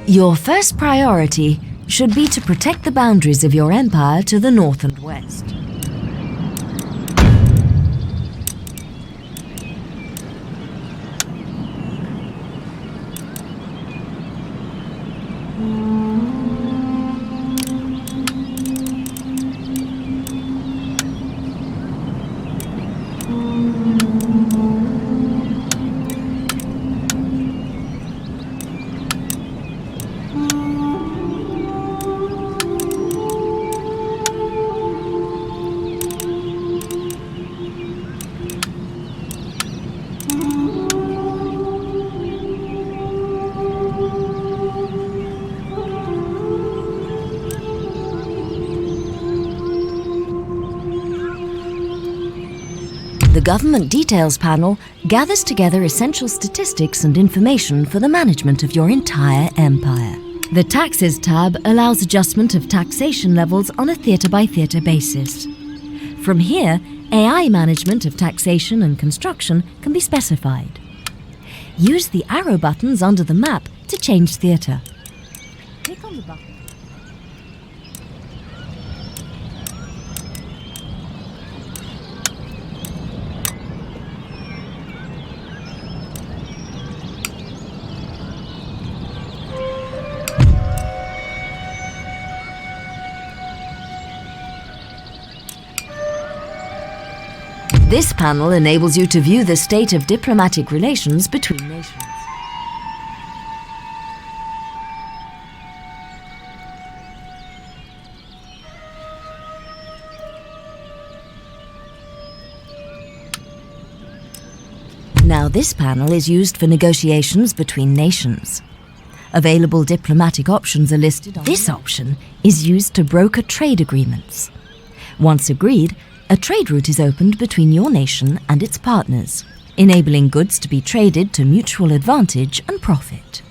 Your first priority should be to protect the boundaries of your empire to the north and west. The Government Details panel gathers together essential statistics and information for the management of your entire empire. The Taxes tab allows adjustment of taxation levels on a theatre-by-theatre basis. From here, AI management of taxation and construction can be specified. Use the arrow buttons under the map to change theatre. Click on the button. This panel enables you to view the state of diplomatic relations between nations. Now this panel is used for negotiations between nations. Available diplomatic options are listed on this option is used to broker trade agreements. Once agreed, a trade route is opened between your nation and its partners, enabling goods to be traded to mutual advantage and profit.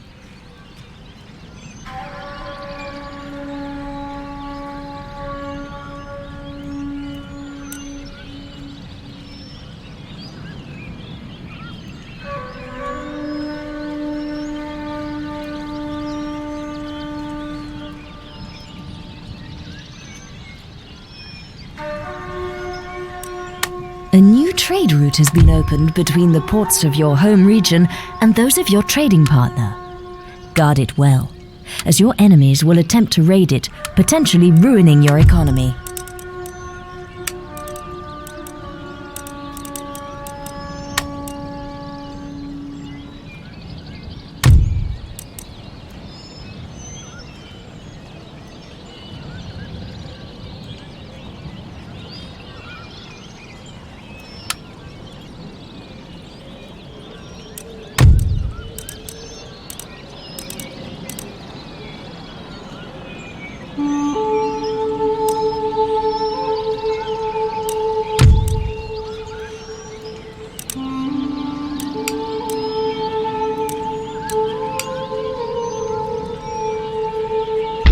A new trade route has been opened between the ports of your home region and those of your trading partner. Guard it well, as your enemies will attempt to raid it, potentially ruining your economy.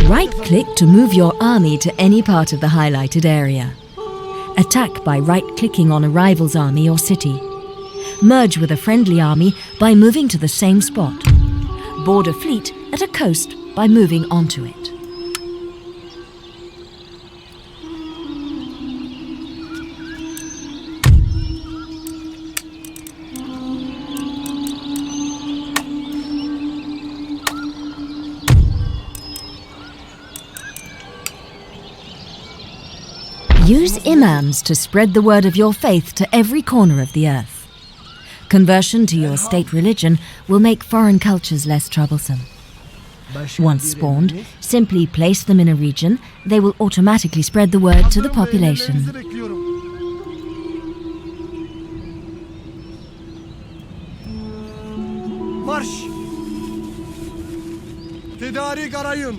Right-click to move your army to any part of the highlighted area. Attack by right-clicking on a rival's army or city. Merge with a friendly army by moving to the same spot. Board a fleet at a coast by moving onto it. Use imams to spread the word of your faith to every corner of the earth. Conversion to your state religion will make foreign cultures less troublesome. Once spawned, simply place them in a region, they will automatically spread the word to the population. Marş! Tedarik arayın!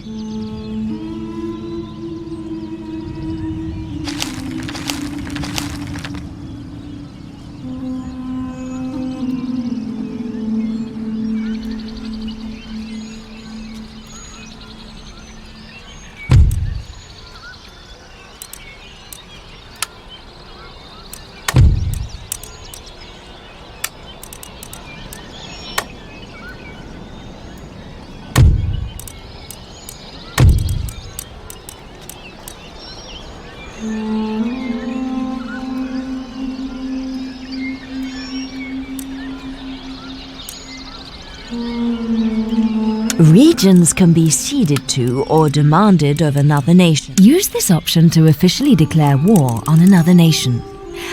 Regions can be ceded to or demanded of another nation. Use this option to officially declare war on another nation.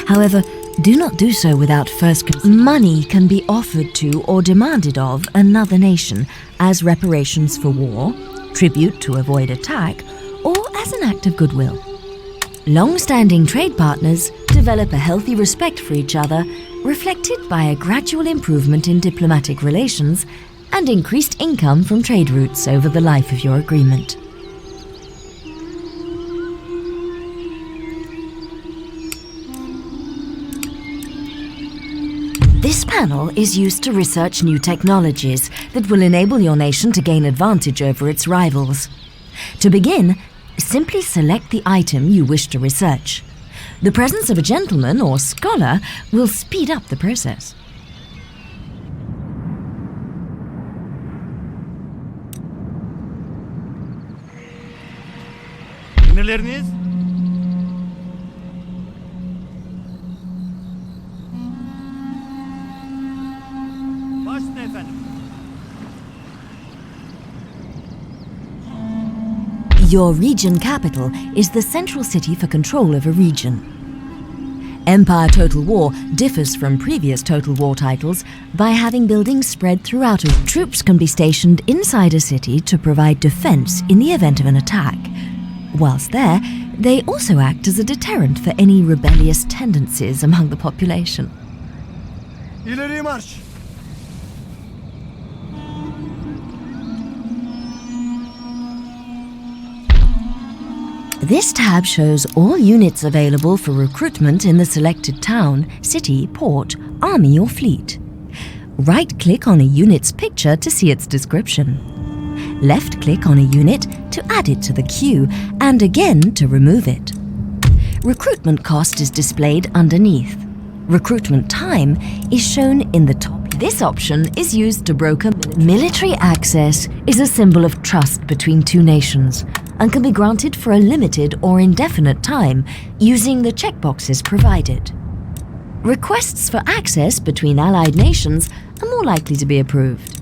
However, do not do so without first money can be offered to or demanded of another nation as reparations for war, tribute to avoid attack, or as an act of goodwill. Long-standing trade partners develop a healthy respect for each other, reflected by a gradual improvement in diplomatic relations and increased income from trade routes over the life of your agreement. This panel is used to research new technologies that will enable your nation to gain advantage over its rivals. To begin, simply select the item you wish to research. The presence of a gentleman or scholar will speed up the process. Emirleriniz? Başüstüne efendim. Your region capital is the central city for control of a region. Empire Total War differs from previous Total War titles by having buildings spread throughout. Troops can be stationed inside a city to provide defense in the event of an attack. Whilst there, they also act as a deterrent for any rebellious tendencies among the population. İleri marş. This tab shows all units available for recruitment in the selected town, city, port, army or fleet. Right-click on a unit's picture to see its description. Left-click on a unit to add it to the queue and again to remove it. Recruitment cost is displayed underneath. Recruitment time is shown in the top. This option is used to broker. Military access is a symbol of trust between two nations and can be granted for a limited or indefinite time using the checkboxes provided. Requests for access between allied nations are more likely to be approved.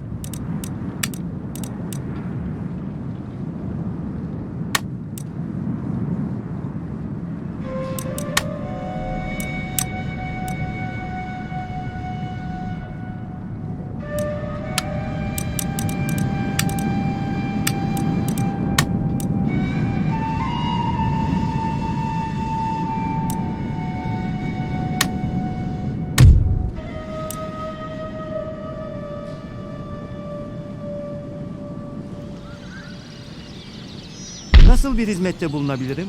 Nasıl bir hizmette bulunabilirim?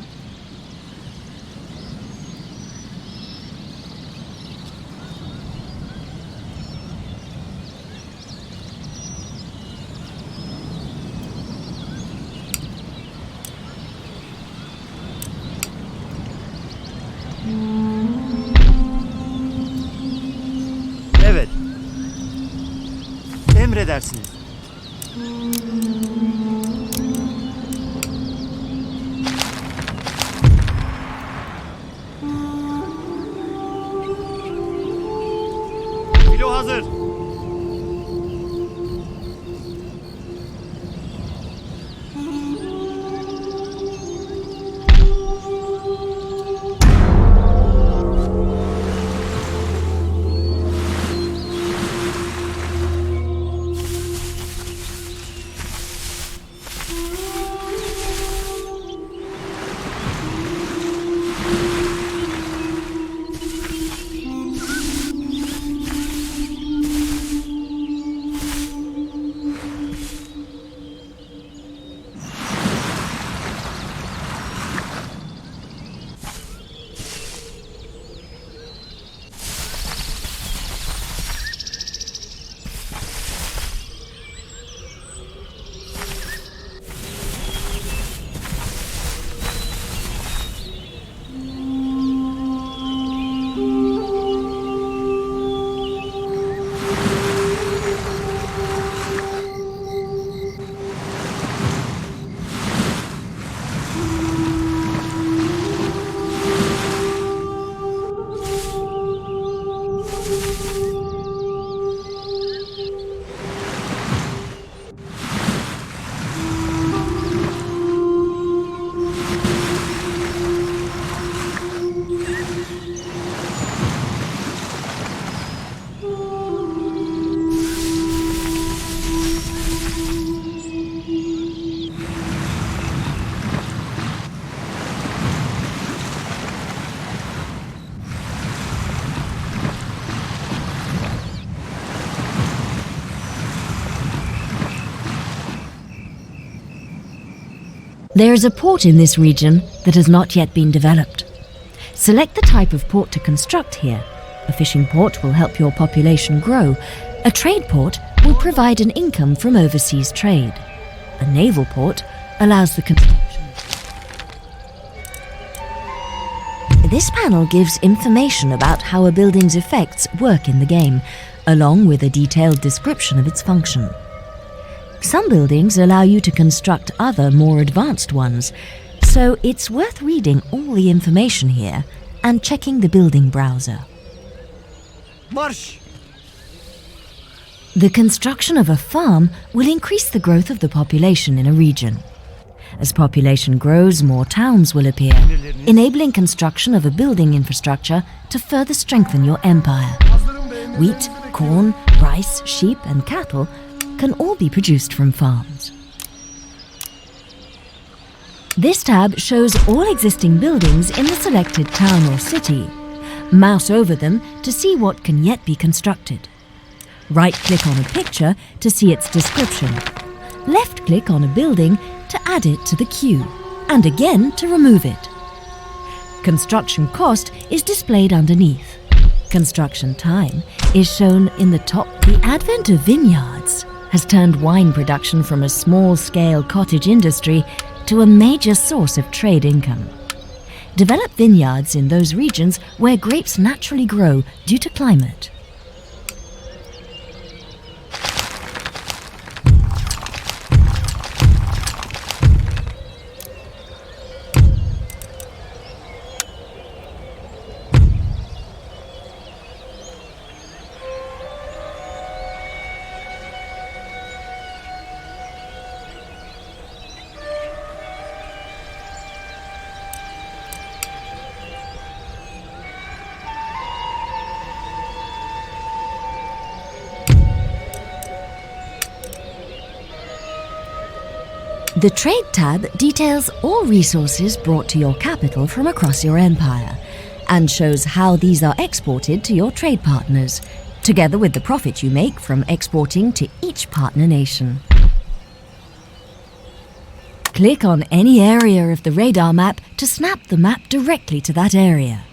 Evet. Emredersiniz. Filo hazır. There is a port in this region that has not yet been developed. Select the type of port to construct here. A fishing port will help your population grow. A trade port will provide an income from overseas trade. A naval port allows the construction. This panel gives information about how a building's effects work in the game, along with a detailed description of its function. Some buildings allow you to construct other, more advanced ones, so it's worth reading all the information here and checking the building browser. Marş! The construction of a farm will increase the growth of the population in a region. As population grows, more towns will appear, enabling construction of a building infrastructure to further strengthen your empire. Wheat, corn, rice, sheep and cattle can all be produced from farms. This tab shows all existing buildings in the selected town or city. Mouse over them to see what can yet be constructed. Right-click on a picture to see its description. Left-click on a building to add it to the queue, and again to remove it. Construction cost is displayed underneath. Construction time is shown in the top. The advent of vineyards has turned wine production from a small-scale cottage industry to a major source of trade income. Develop vineyards in those regions where grapes naturally grow due to climate. The Trade tab details all resources brought to your capital from across your empire and shows how these are exported to your trade partners, together with the profit you make from exporting to each partner nation. Click on any area of the radar map to snap the map directly to that area.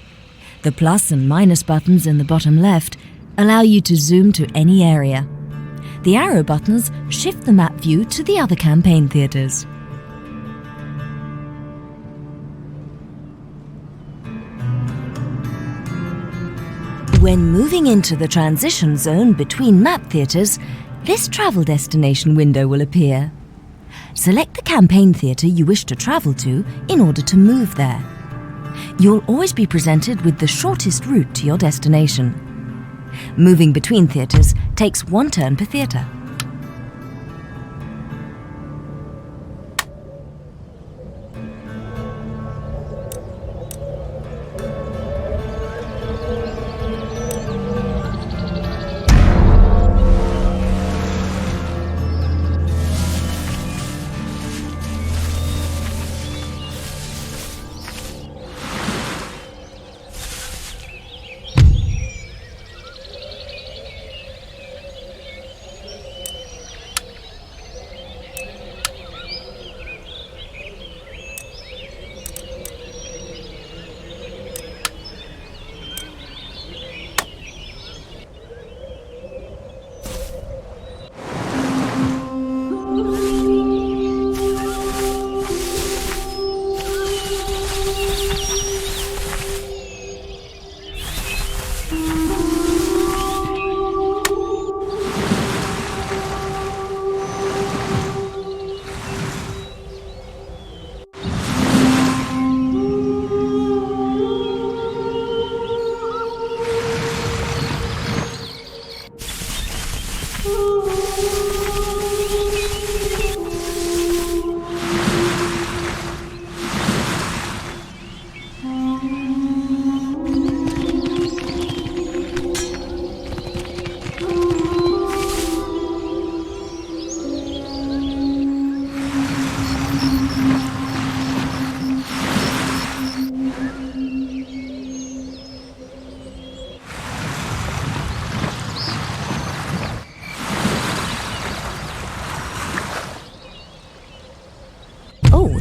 The plus and minus buttons in the bottom left allow you to zoom to any area. The arrow buttons shift the map view to the other campaign theatres. When moving into the transition zone between map theatres, this travel destination window will appear. Select the campaign theatre you wish to travel to in order to move there. You'll always be presented with the shortest route to your destination. Moving between theatres takes 1 turn per theatre.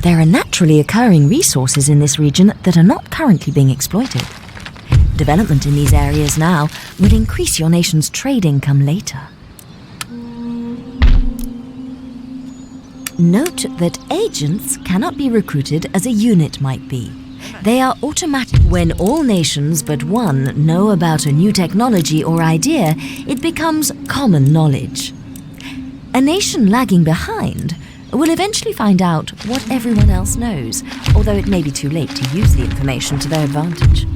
there are naturally occurring resources in this region that are not currently being exploited. Development in these areas now will increase your nation's trade income later. Note that agents cannot be recruited as a unit might be. They are automatic. When all nations but one know about a new technology or idea, it becomes common knowledge. A nation lagging behind will eventually find out what everyone else knows, although it may be too late to use the information to their advantage.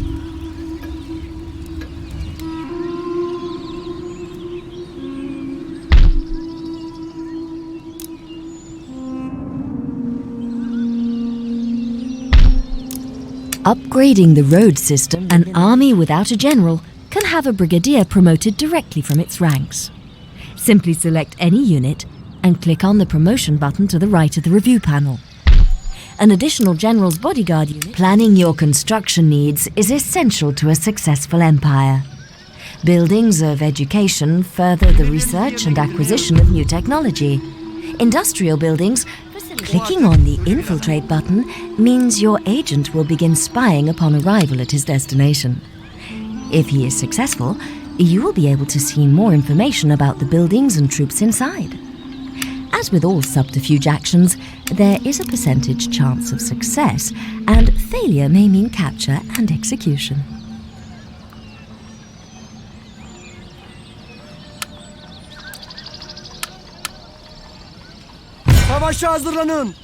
Upgrading the road system, an army without a general can have a brigadier promoted directly from its ranks. Simply select any unit and click on the promotion button to the right of the review panel. An additional general's bodyguard unit. Planning your construction needs is essential to a successful empire. Buildings of education further the research and acquisition of new technology. Industrial buildings. Clicking on the infiltrate button means your agent will begin spying upon arrival at his destination. If he is successful, you will be able to see more information about the buildings and troops inside. As with all subterfuge actions, there is a percentage chance of success, and failure may mean capture and execution. Savaşa hazırlanın.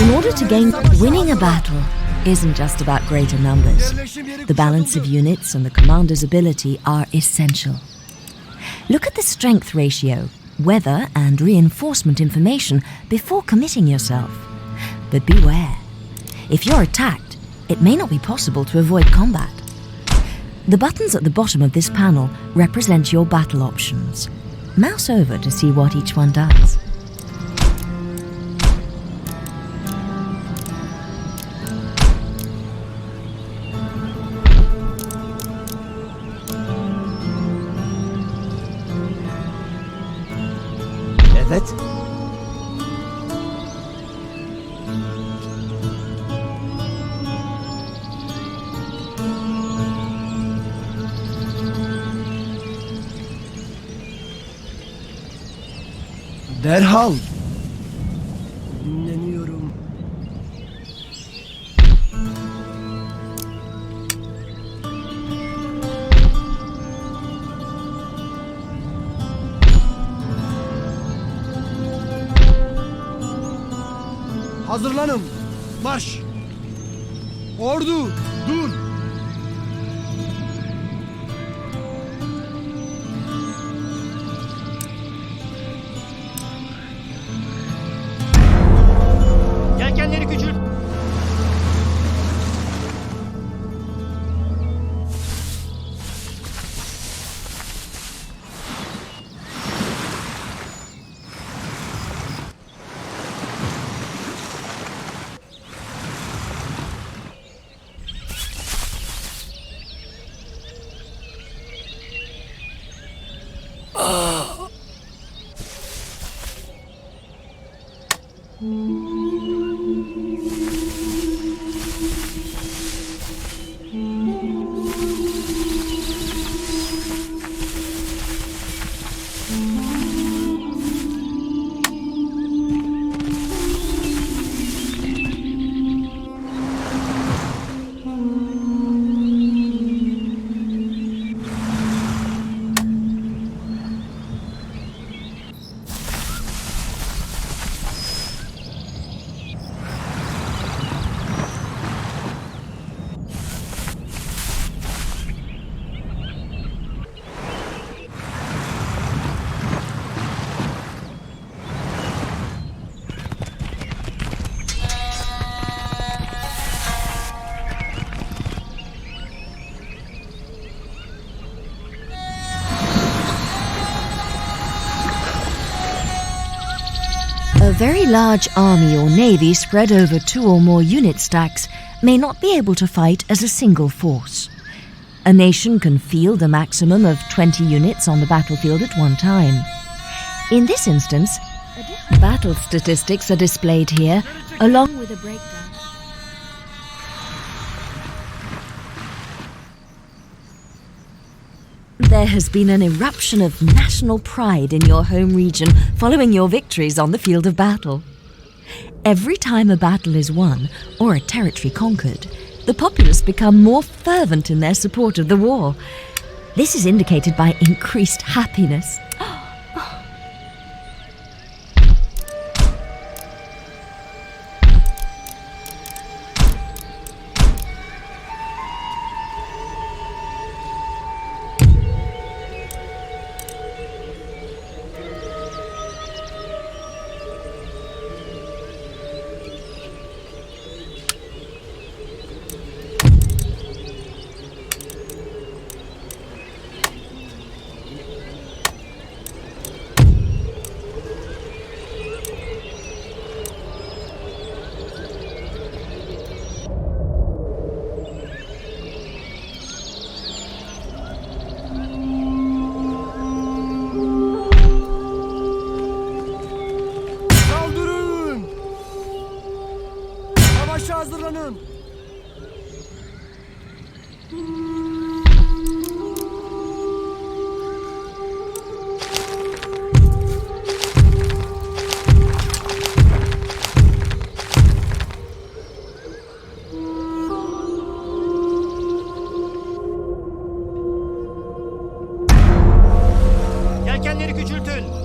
In order to gain, winning a battle isn't just about greater numbers. The balance of units and the commander's ability are essential. Look at the strength ratio, weather and reinforcement information before committing yourself. But beware. If you're attacked, it may not be possible to avoid combat. The buttons at the bottom of this panel represent your battle options. Mouse over to see what each one does. Evet. Derhal. Dinleniyorum. Hazırlanın. Marş. Ordu, dur. Yelkenleri küçült. A very large army or navy spread over 2 or more unit stacks may not be able to fight as a single force. A nation can field a maximum of 20 units on the battlefield at one time. In this instance, battle statistics are displayed here, along with a breakdown. There has been an eruption of national pride in your home region following your victories on the field of battle. Every time a battle is won or a territory conquered, the populace become more fervent in their support of the war. This is indicated by increased happiness. Saldırın! Savaşa hazırlanın! Yelkenleri küçültün!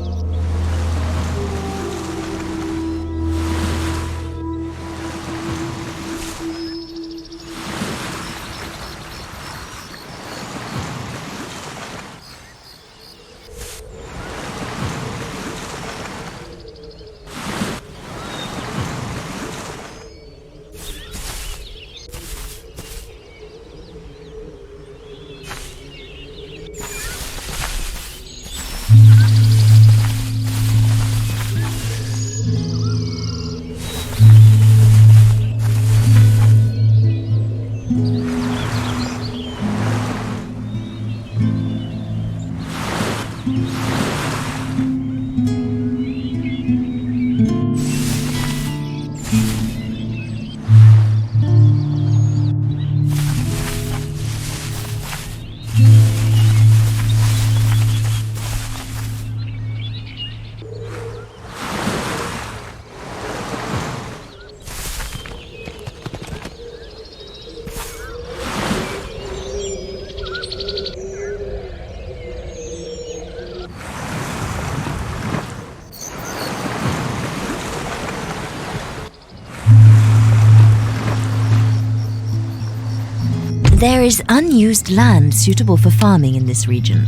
There is unused land suitable for farming in this region.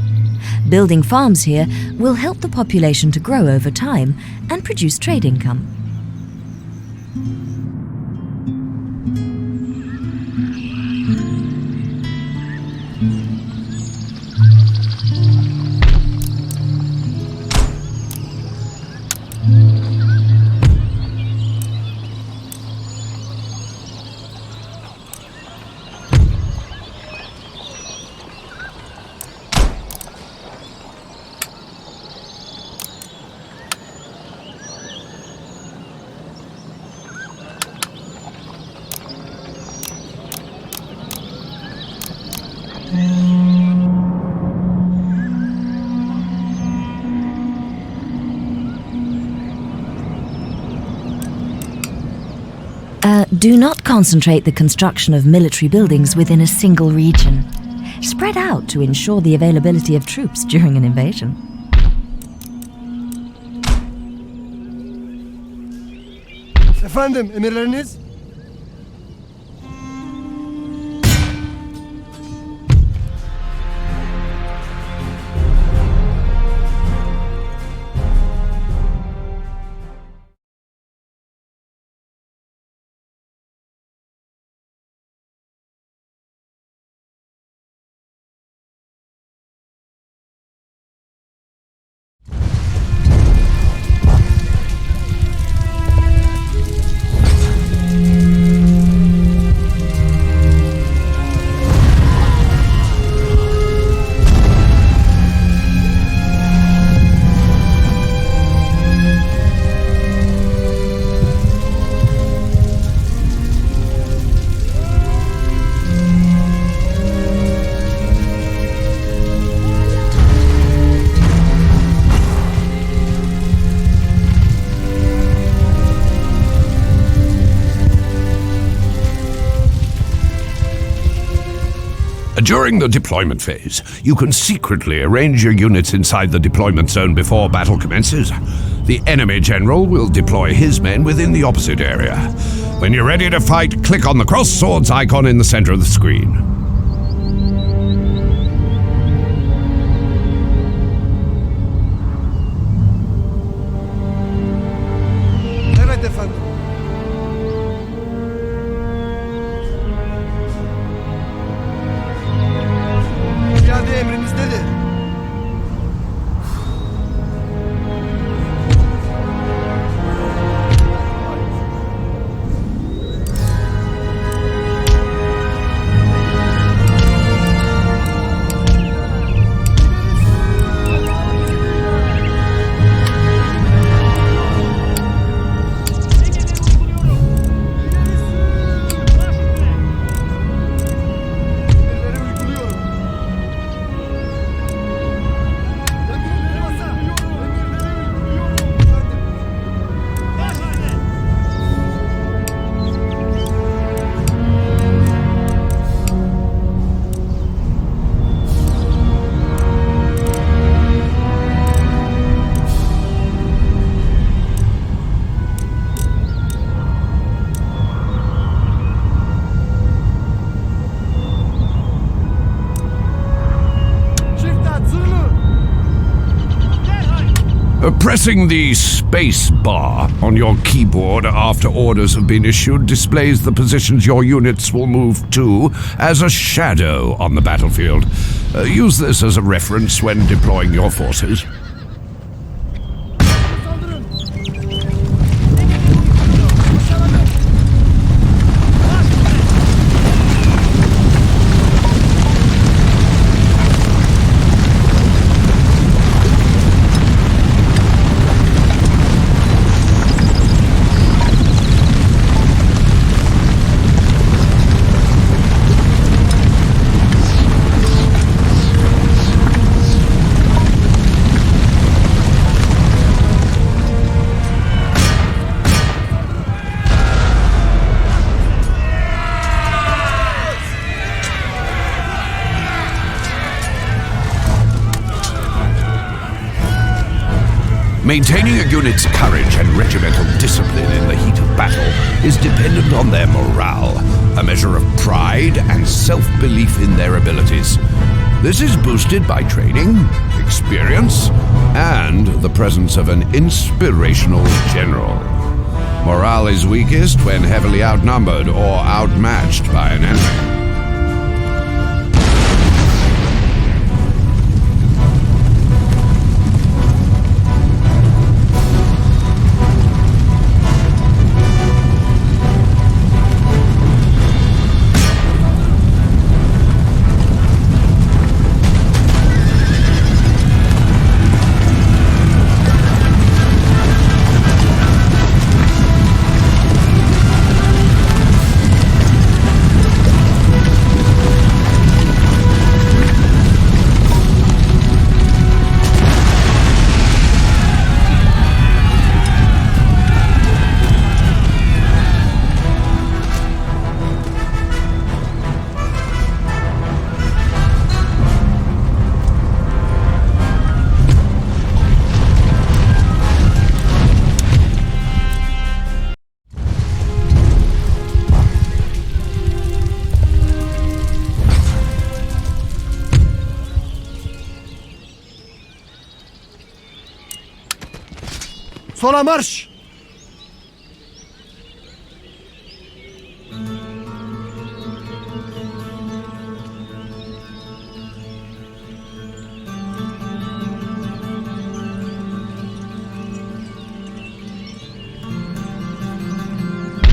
Building farms here will help the population to grow over time and produce trade income. Do not concentrate the construction of military buildings within a single region. Spread out to ensure the availability of troops during an invasion. Efendim, emirleriniz? During the deployment phase, you can secretly arrange your units inside the deployment zone before battle commences. The enemy general will deploy his men within the opposite area. When you're ready to fight, click on the cross swords icon in the center of the screen. Evet efendim. Piyade emrinizdedir. Emirleri uyguluyorum. Emirleri masa. Emirleri uyguluyorum. Efendim. Çift zırhlı. Pressing the space bar on your keyboard after orders have been issued displays the positions your units will move to as a shadow on the battlefield. Use this as a reference when deploying your forces. Saldırın. Maintaining a unit's courage and regimental discipline in the heat of battle is dependent on their morale, a measure of pride and self-belief in their abilities. This is boosted by training, experience, and the presence of an inspirational general. Morale is weakest when heavily outnumbered or outmatched by an enemy. Sola marş.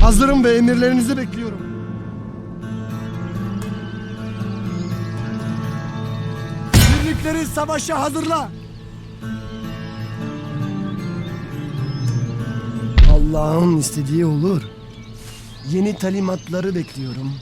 Hazırım ve emirlerinizi bekliyorum. Birlikleri savaşa hazırla. Allah'ın istediği olur. Yeni talimatları bekliyorum.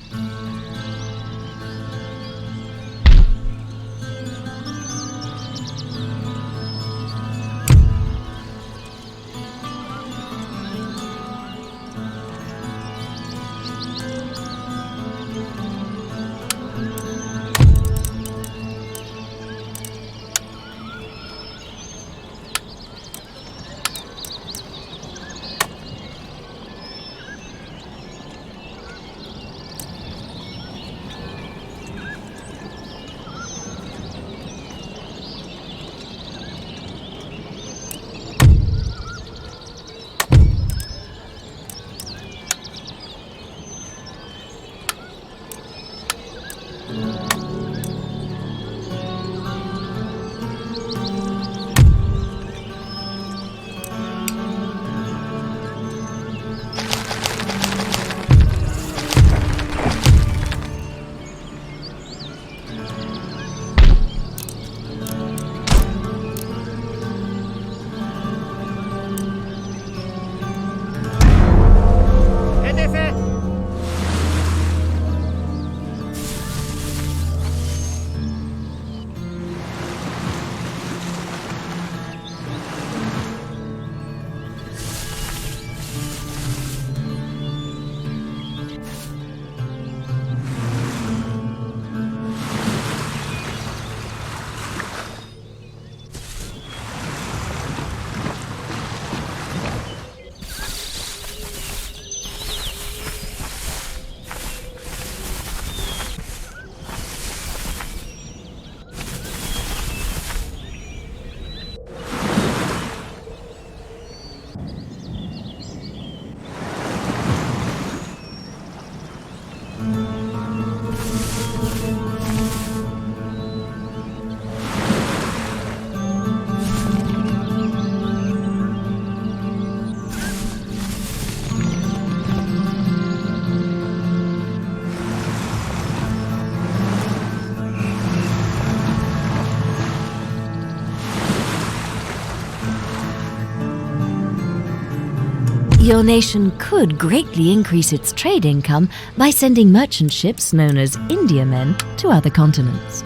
Your nation could greatly increase its trade income by sending merchant ships known as Indiamen to other continents.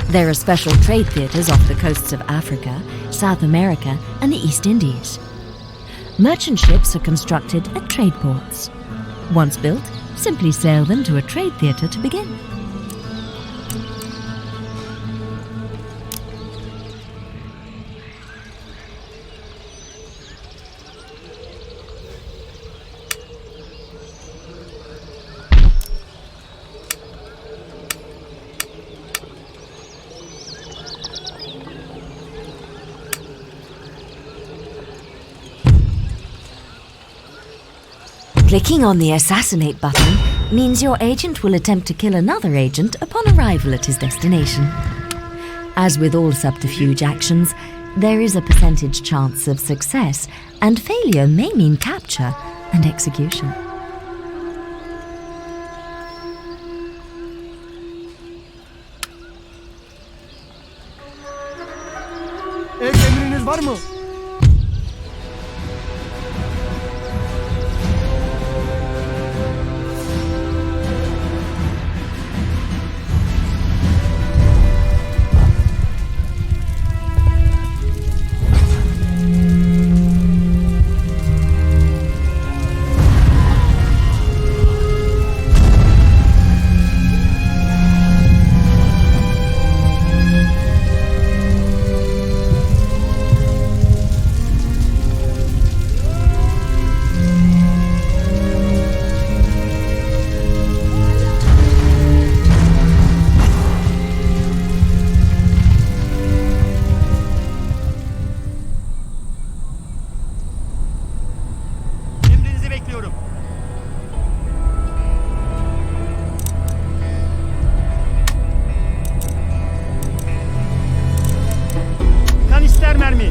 There are special trade theatres off the coasts of Africa, South America, and the East Indies. Merchant ships are constructed at trade ports. Once built, simply sail them to a trade theatre to begin. Clicking on the assassinate button means your agent will attempt to kill another agent upon arrival at his destination. As with all subterfuge actions, there is a percentage chance of success, and failure may mean capture and execution. Emriniz var mı? Kanister mermi.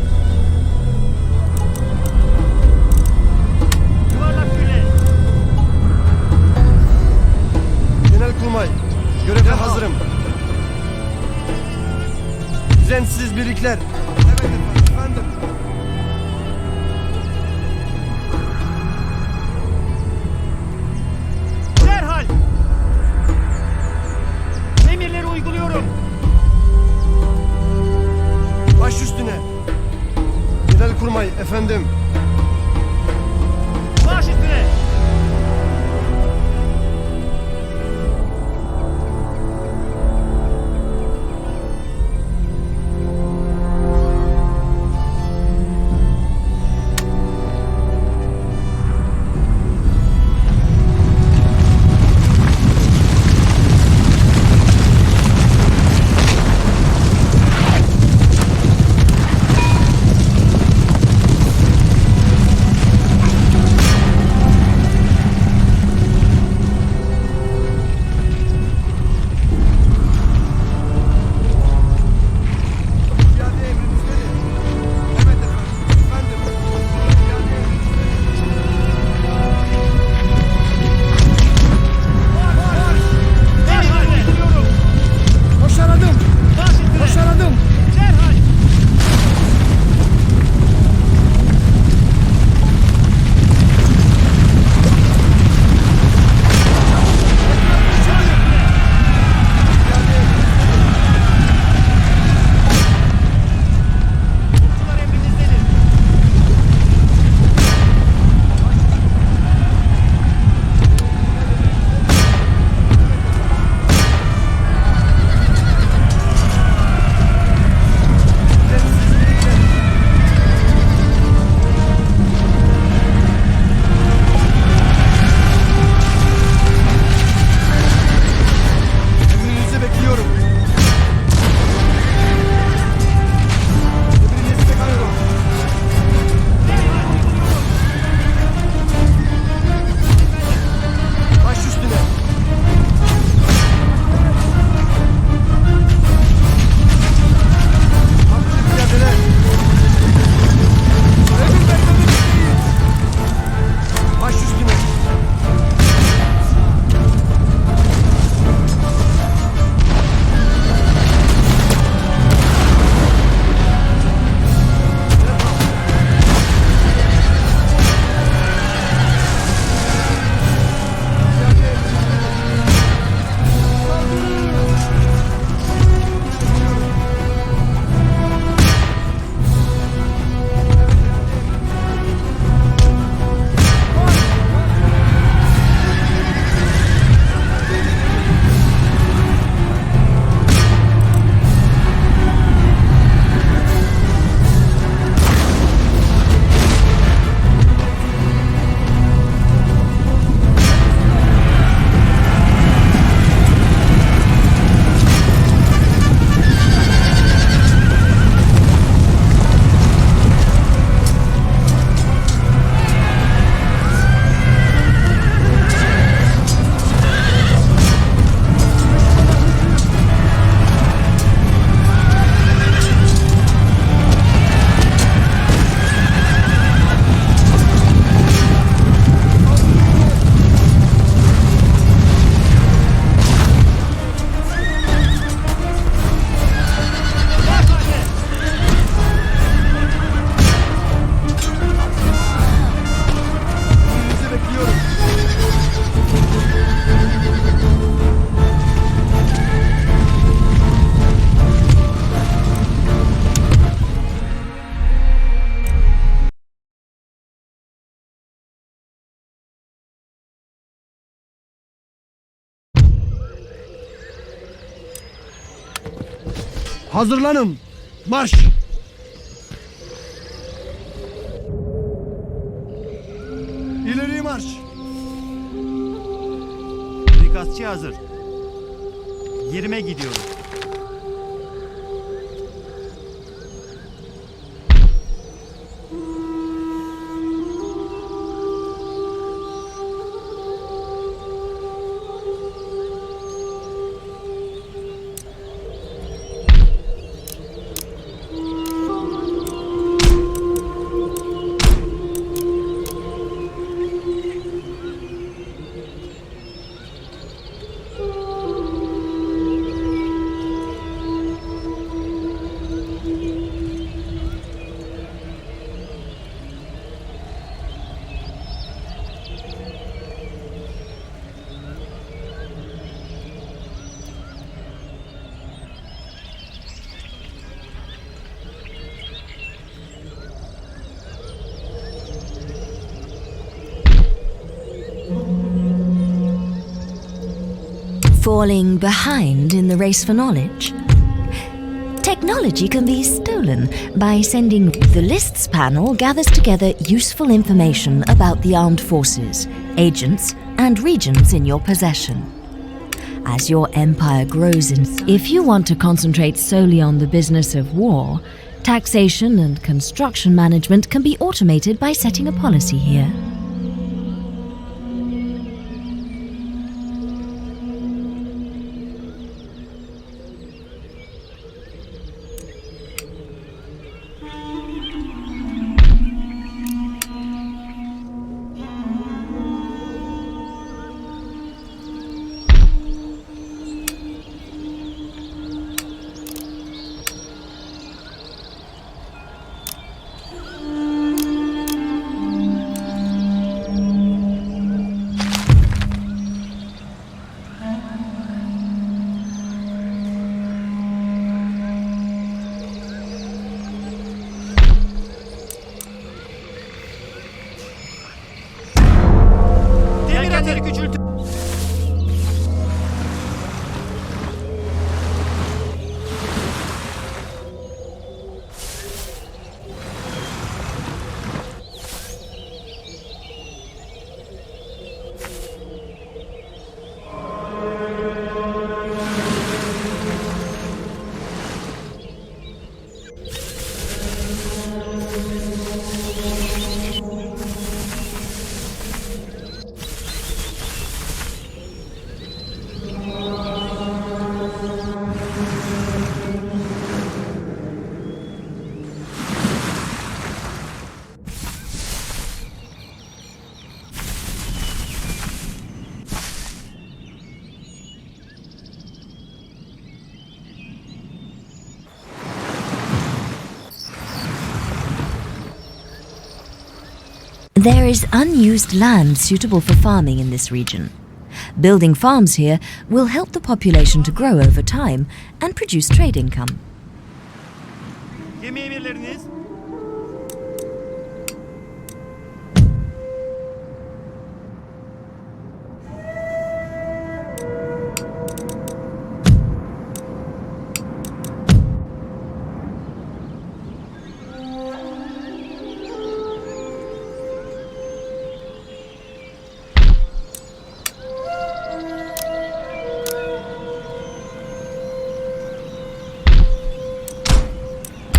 Yuvarlak füze. Genelkurmay, göreve hazırım. Düzensiz birlikler. Evet efendim. Derhal. Emirleri uyguluyorum. Baş üstüne. Genelkurmay efendim. Baş üstüne. Hazırlanın. Marş. İleri marş. Suikastçı hazır. Yerime gidiyorum. Falling behind in the race for knowledge? Technology can be stolen by sending the lists panel gathers together useful information about the armed forces, agents, and regions in your possession. As your empire grows if you want to concentrate solely on the business of war, taxation and construction management can be automated by setting a policy here. Yelkenleri küçültün. There is unused land suitable for farming in this region. Building farms here will help the population to grow over time and produce trade income. Gemi emirleriniz.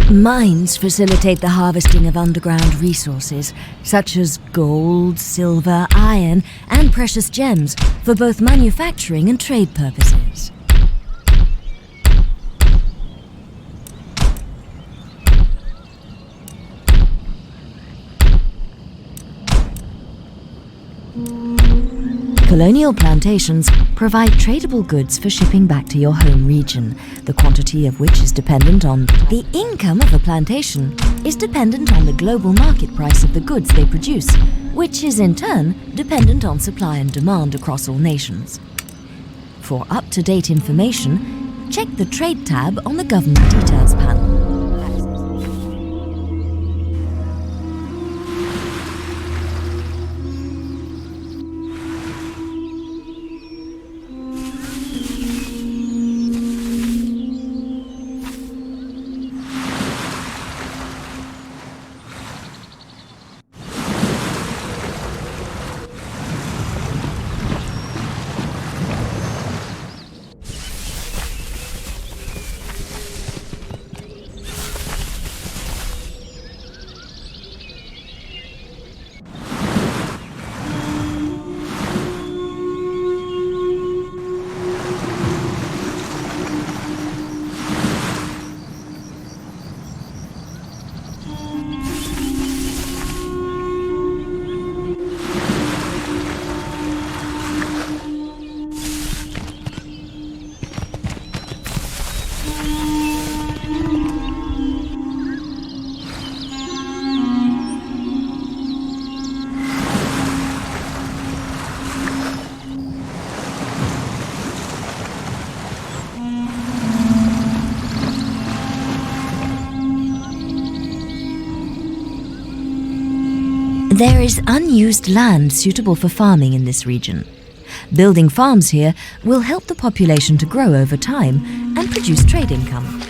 Mines facilitate the harvesting of underground resources, such as gold, silver, iron, and precious gems, for both manufacturing and trade purposes. Colonial plantations provide tradable goods for shipping back to your home region, the quantity of which is dependent on the income of a plantation is dependent on the global market price of the goods they produce, which is in turn dependent on supply and demand across all nations. For up-to-date information, check the Trade tab on the Government Details panel. There is unused land suitable for farming in this region. Building farms here will help the population to grow over time and produce trade income.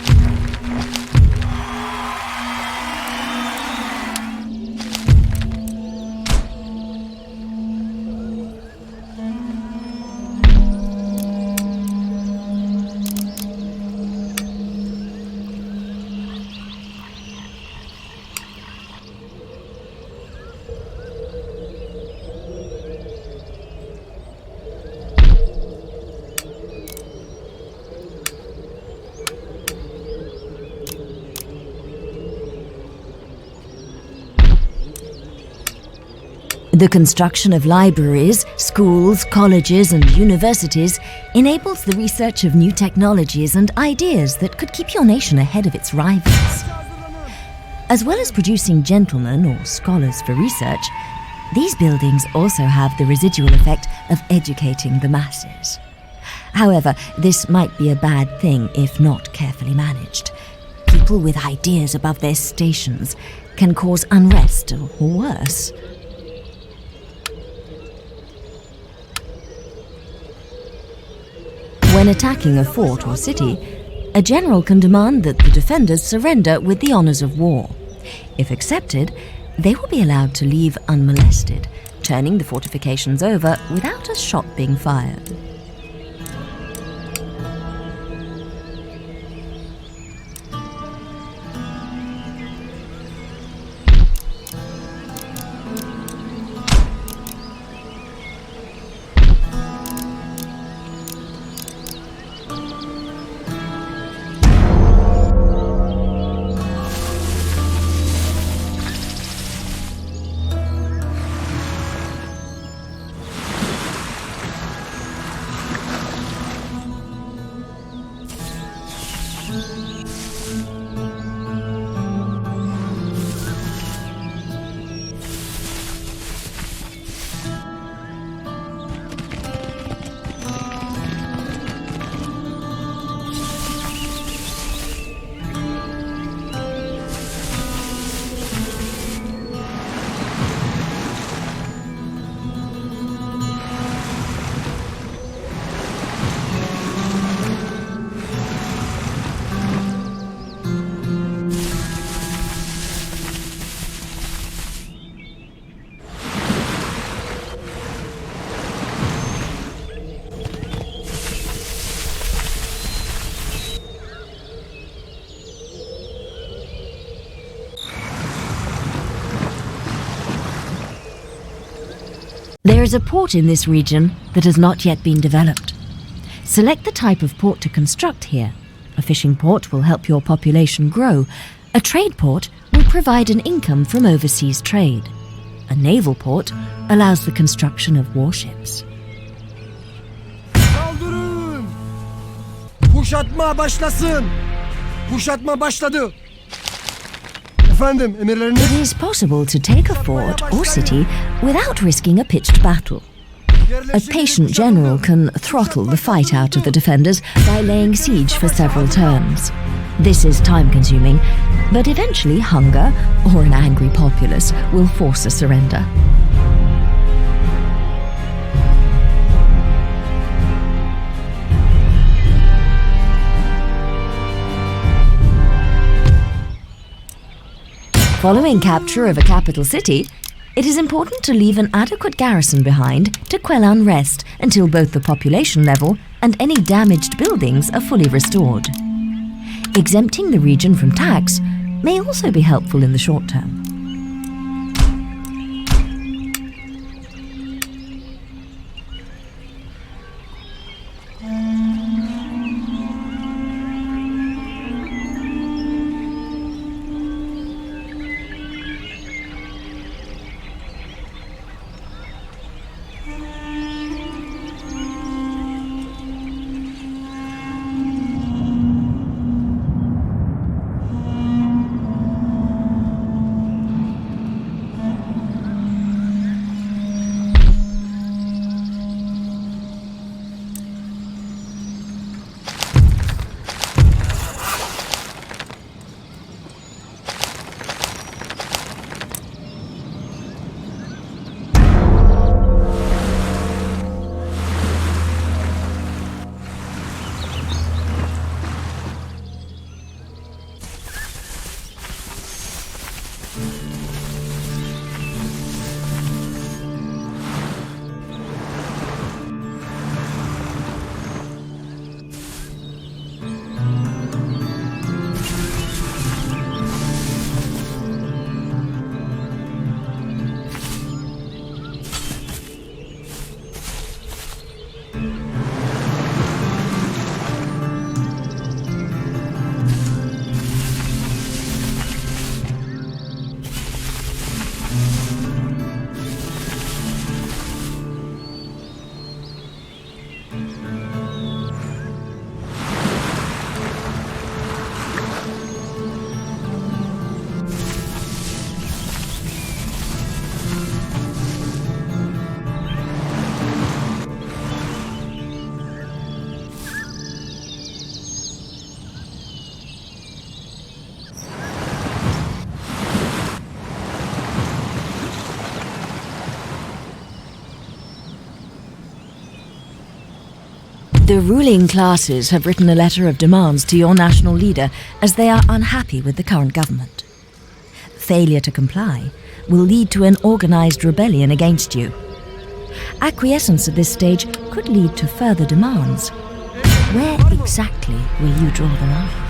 The construction of libraries, schools, colleges and universities enables the research of new technologies and ideas that could keep your nation ahead of its rivals. As well as producing gentlemen or scholars for research, these buildings also have the residual effect of educating the masses. However, this might be a bad thing if not carefully managed. People with ideas above their stations can cause unrest or worse. When attacking a fort or city, a general can demand that the defenders surrender with the honors of war. If accepted, they will be allowed to leave unmolested, turning the fortifications over without a shot being fired. There is a port in this region that has not yet been developed. Select the type of port to construct here. A fishing port will help your population grow. A trade port will provide an income from overseas trade. A naval port allows the construction of warships. Saldırın! Kuşatma başlasın! Kuşatma başladı! Efendim, emirleriniz? It is possible to take a fort or city without risking a pitched battle. A patient general can throttle the fight out of the defenders by laying siege for several turns. This is time-consuming, but eventually hunger or an angry populace will force a surrender. Following capture of a capital city, it is important to leave an adequate garrison behind to quell unrest until both the population level and any damaged buildings are fully restored. Exempting the region from tax may also be helpful in the short term. The ruling classes have written a letter of demands to your national leader as they are unhappy with the current government. Failure to comply will lead to an organized rebellion against you. Acquiescence at this stage could lead to further demands. Where exactly will you draw the line?